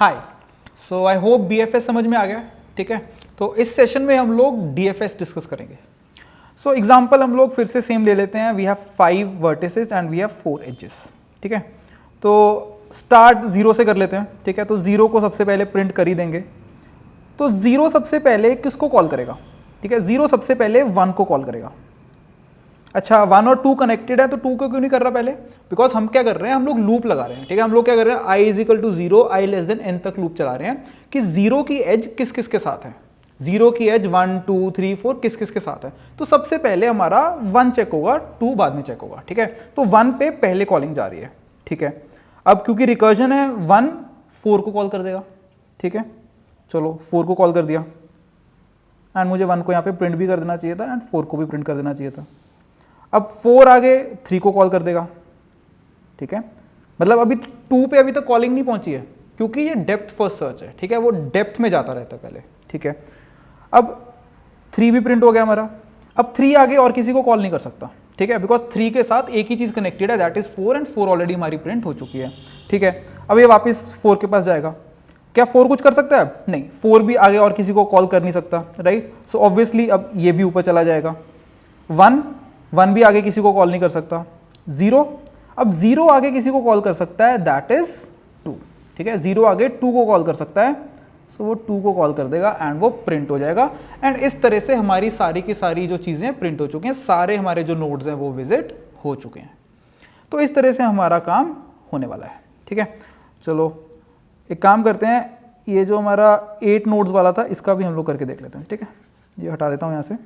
Hi, so I hope BFS समझ में आ गया। ठीक है, तो इस सेशन में हम लोग DFS डिस्कस करेंगे। सो एग्जांपल हम लोग फिर से सेम ले लेते हैं। We have 5 vertices and we have 4 edges. ठीक है, तो स्टार्ट 0 से कर लेते हैं। ठीक है, तो 0 को सबसे पहले प्रिंट कर ही देंगे। तो 0 सबसे पहले किसको कॉल करेगा? ठीक है, 0 सबसे पहले 1 को कॉल करेगा। अच्छा, 1 और 2 कनेक्टेड है तो 2 को क्यों नहीं कर रहा पहले? बिकॉज हम क्या कर रहे हैं, हम लोग लूप लगा रहे हैं। ठीक है, हम लोग क्या कर रहे हैं, i is equal to 0, i less than n तक लूप चला रहे हैं कि 0 की एज किस किस के साथ है, 0 की एज 1 2 3 4 किस किस के साथ है। तो सबसे पहले हमारा 1 चेक होगा, 2 बाद में चेक होगा। ठीक है, तो 1 पे पहले कॉलिंग जा रही है। ठीक है, अब क्योंकि रिकर्जन है 1 4 को कॉल कर देगा। ठीक है, चलो 4 को कॉल कर दिया एंड मुझे 1 को यहाँ पे प्रिंट भी कर देना चाहिए था एंड 4 को भी प्रिंट कर देना चाहिए था। अब 4 आगे 3 को कॉल कर देगा। ठीक है, मतलब अभी 2 पे अभी तक कॉलिंग नहीं पहुंची है क्योंकि ये डेप्थ फर्स्ट सर्च है। ठीक है, वो डेप्थ में जाता रहता है पहले। ठीक है, अब 3 भी प्रिंट हो गया हमारा। अब 3 आगे और किसी को कॉल नहीं कर सकता। ठीक है, बिकॉज 3 के साथ एक ही चीज कनेक्टेड है, दैट इज 4 एंड 4 ऑलरेडी हमारी प्रिंट हो चुकी है। ठीक है, अब ये वापस 4 के पास जाएगा। क्या 4 कुछ कर सकता है? नहीं, 4 भी आगे और किसी को कॉल कर नहीं सकता। राइट, सो ऑब्वियसली अब ये भी ऊपर चला जाएगा। 1 भी आगे किसी को कॉल नहीं कर सकता। 0, अब 0 आगे किसी को कॉल कर सकता है, दैट इज 2। ठीक है, 0 आगे 2 को कॉल कर सकता है, सो वो 2 को कॉल कर देगा एंड वो प्रिंट हो जाएगा। एंड इस तरह से हमारी सारी की सारी जो चीज़ें प्रिंट हो चुकी हैं, सारे हमारे जो नोड्स हैं वो विजिट हो चुके हैं। तो इस तरह से हमारा काम होने वाला है। ठीक है, चलो एक काम करते हैं, ये जो हमारा 8 नोड्स वाला था इसका भी हम लोग करके देख लेते हैं। ठीक है, ये हटा देता हूँ यहाँ से।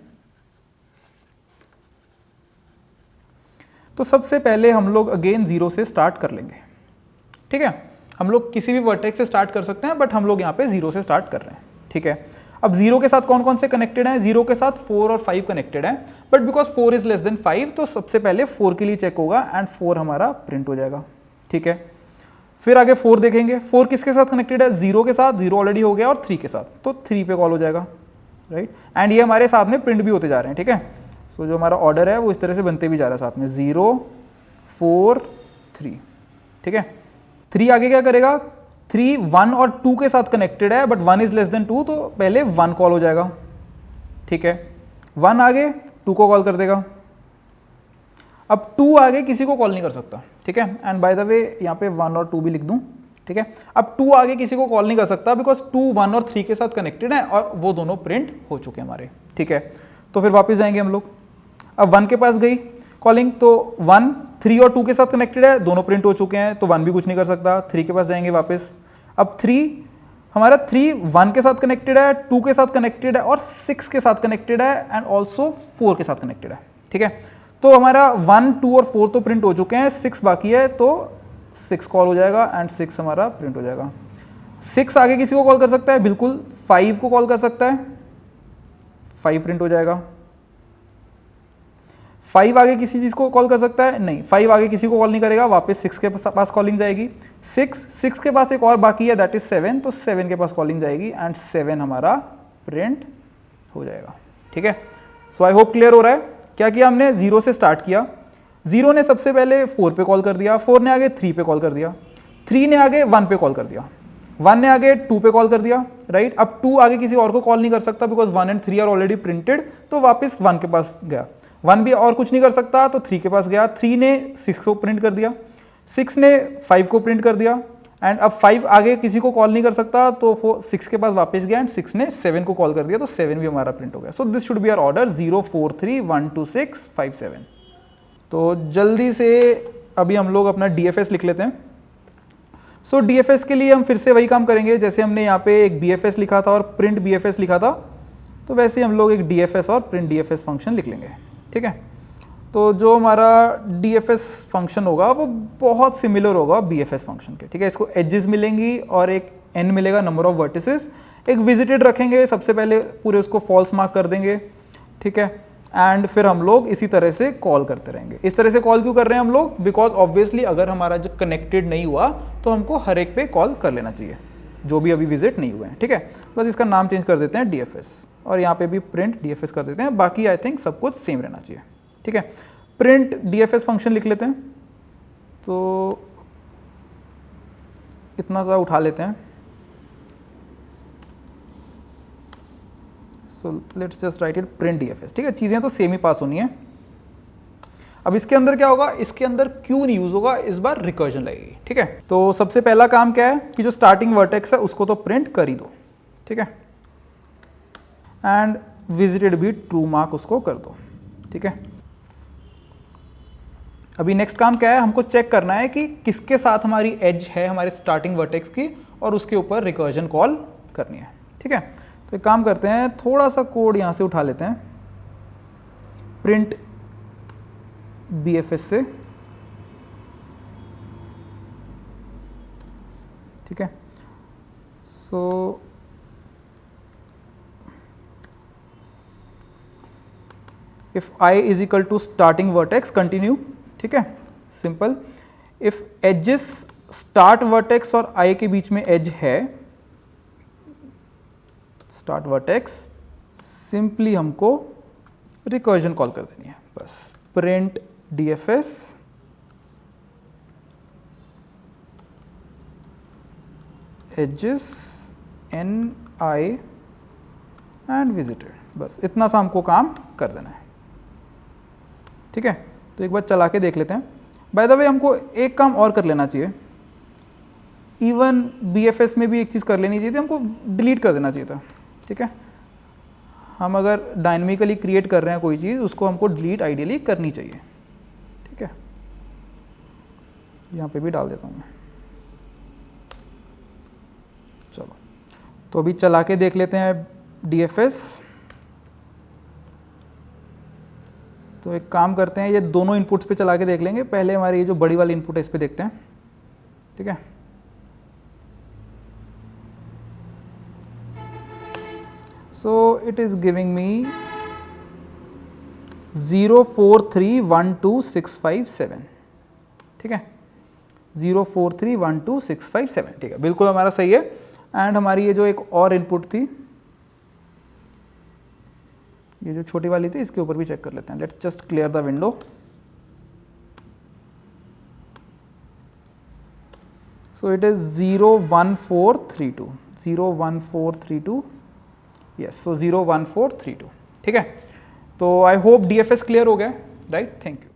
तो सबसे पहले हम लोग अगेन 0 से स्टार्ट कर लेंगे। ठीक है, हम लोग किसी भी वर्टेक्स से स्टार्ट कर सकते हैं, बट हम लोग यहाँ पे 0 से स्टार्ट कर रहे हैं। ठीक है, अब 0 के साथ कौन कौन से कनेक्टेड हैं? 0 के साथ 4 और 5 कनेक्टेड हैं, but because 4 is less than 5 तो सबसे पहले 4 के लिए चेक होगा एंड 4 हमारा प्रिंट हो जाएगा। ठीक है, फिर आगे 4 देखेंगे। 4 किसके साथ कनेक्टेड है? 0 के साथ, 0 ऑलरेडी हो गया, और 3 के साथ, तो 3 पे कॉल हो जाएगा। राइट, एंड ये हमारे साथ में प्रिंट भी होते जा रहे हैं। ठीक है, सो जो हमारा ऑर्डर है वो इस तरह से बनते भी जा रहा है साथ में, 0 4 3। ठीक है, 3 आगे क्या करेगा? 3 1 और 2 के साथ कनेक्टेड है, बट 1 इज लेस देन 2 तो पहले 1 कॉल हो जाएगा। ठीक है, 1 आगे 2 को कॉल कर देगा। अब 2 आगे किसी को कॉल नहीं कर सकता। ठीक है, एंड बाय द वे यहाँ पे 1 और 2 भी लिख दूं। ठीक है, अब 2 आगे किसी को कॉल नहीं कर सकता बिकॉज 2 1 और 3 के साथ कनेक्टेड है और वो दोनों प्रिंट हो चुके हैं हमारे। ठीक है, तो फिर वापस जाएंगे हम लोग। अब 1 के पास गई कॉलिंग, तो 1 3 और 2 के साथ कनेक्टेड है, दोनों प्रिंट हो चुके हैं, तो 1 भी कुछ नहीं कर सकता। 3 के पास जाएंगे वापस। अब 3 हमारा 3 1 के साथ कनेक्टेड है, 2 के साथ कनेक्टेड है और 6 के साथ कनेक्टेड है एंड ऑल्सो 4 के साथ कनेक्टेड है। ठीक है, तो हमारा 1 2 और 4 तो प्रिंट हो चुके हैं, 6 बाकी है, तो 6 कॉल हो जाएगा एंड 6 हमारा प्रिंट हो जाएगा। 6 आगे किसी को कॉल कर सकता है? बिल्कुल, 5 को कॉल कर सकता है, 5 प्रिंट हो जाएगा। 5 आगे किसी चीज को कॉल कर सकता है? नहीं, 5 आगे किसी को कॉल नहीं करेगा, वापस 6 के पास कॉलिंग जाएगी। 6 के पास एक और बाकी है, दैट इज 7, तो 7 के पास कॉलिंग जाएगी एंड 7 हमारा प्रिंट हो जाएगा। ठीक है, सो आई होप क्लियर हो रहा है। क्या किया हमने? 0 से स्टार्ट किया। 0 ने सबसे पहले 4 पे कॉल कर दिया, 4 ने आगे 3 पे कॉल कर दिया, 3 ने आगे 1 पे कॉल कर दिया, 1 ने आगे 2 पे कॉल कर दिया। राइट, अब 2 आगे किसी और को कॉल नहीं कर सकता because 1 and 3 are already printed, तो वापस 1 के पास गया। 1 भी और कुछ नहीं कर सकता तो 3 के पास गया। 3 ने 6 को प्रिंट कर दिया, 6 ने 5 को प्रिंट कर दिया एंड अब 5 आगे किसी को कॉल नहीं कर सकता तो 6 के पास वापस गया एंड 6 ने 7 को कॉल कर दिया, तो 7 भी हमारा प्रिंट हो गया। So this should be our order 0 4 3 1 2 6 5 7। तो जल्दी से अभी हम लोग अपना DFS लिख लेते हैं। सो DFS के लिए हम फिर से वही काम करेंगे, जैसे हमने यहाँ पे एक BFS लिखा था और प्रिंट BFS लिखा था, तो वैसे हम लोग एक DFS और प्रिंट DFS फंक्शन लिख लेंगे। ठीक है, तो जो हमारा DFS फंक्शन होगा वो बहुत सिमिलर होगा BFS फंक्शन के। ठीक है, इसको एजेस मिलेंगी और एक n मिलेगा, नंबर ऑफ वर्टिसेस, एक विजिटेड रखेंगे, सबसे पहले पूरे उसको फॉल्स मार्क कर देंगे। ठीक है, एंड फिर हम लोग इसी तरह से कॉल करते रहेंगे। इस तरह से कॉल क्यों कर रहे हैं हम लोग? बिकॉज ऑब्वियसली अगर हमारा जो कनेक्टेड नहीं हुआ तो हमको हर एक पे कॉल कर लेना चाहिए जो भी अभी विजिट नहीं हुए हैं। ठीक है, बस इसका नाम चेंज कर देते हैं DFS और यहाँ पे भी प्रिंट DFS कर देते हैं, बाकी आई थिंक सब कुछ सेम रहना चाहिए। ठीक है, प्रिंट DFS फंक्शन लिख लेते हैं, तो इतना सा उठा लेते हैं। So let's just right it print DFS, ठीक है, चीज़ें तो सेम ही पास होनी है। अब इसके अंदर क्या होगा, इसके अंदर क्यों नहीं यूज होगा, इस बार रिकर्जन लगेगी, ठीक है। तो सबसे पहला काम क्या है कि जो स्टार्टिंग वर्टेक्स है उसको तो प्रिंट कर ही दो, ठीक है, एंड विजिटेड भी ट्रू मार्क उसको कर दो, ठीक है। अभी नेक्स्ट काम क्या है, हमको चेक करना है कि किसके साथ हमारी एज है हमारे स्टार्टिंग वर्टेक्स की, और उसके ऊपर रिकर्जन कॉल करनी है, ठीक है। तो एक काम करते हैं, थोड़ा सा कोड यहाँ से उठा लेते हैं, प्रिंट BFS से, ठीक है। So if I is equal to starting vertex continue, ठीक है, simple. If edges start vertex और I के बीच में एज है, स्टार्ट वर्टेक्स, सिंपली हमको रिकर्जन कॉल कर देनी है, बस print DFS edges NI and visited, बस इतना सा हमको काम कर देना है, ठीक है। तो एक बार चला के देख लेते हैं। बाय द वे हमको एक काम और कर लेना चाहिए, इवन BFS में भी एक चीज़ कर लेनी चाहिए थी, हमको डिलीट कर देना चाहिए था, ठीक है। हम अगर डायनेमिकली क्रिएट कर रहे हैं कोई चीज़, उसको हमको डिलीट आइडियली करनी चाहिए, ठीक है। यहाँ पे भी डाल देता हूँ मैं, चलो। तो अभी चला के देख लेते हैं DFS। तो एक काम करते हैं, ये दोनों इनपुट्स पे चला के देख लेंगे। पहले हमारी ये जो बड़ी वाली इनपुट है इस पे देखते हैं, ठीक है। So it is giving me 0431267, ठीक है, 0431267, ठीक है, बिल्कुल हमारा सही है। एंड हमारी ये जो एक और इनपुट थी, ये जो छोटी वाली थी, इसके ऊपर भी चेक कर लेते हैं। Let's just clear the window. So it is 01432, yes, so 01432, ठीक है। तो आई होप DFS क्लियर हो गया, राइट, थैंक यू।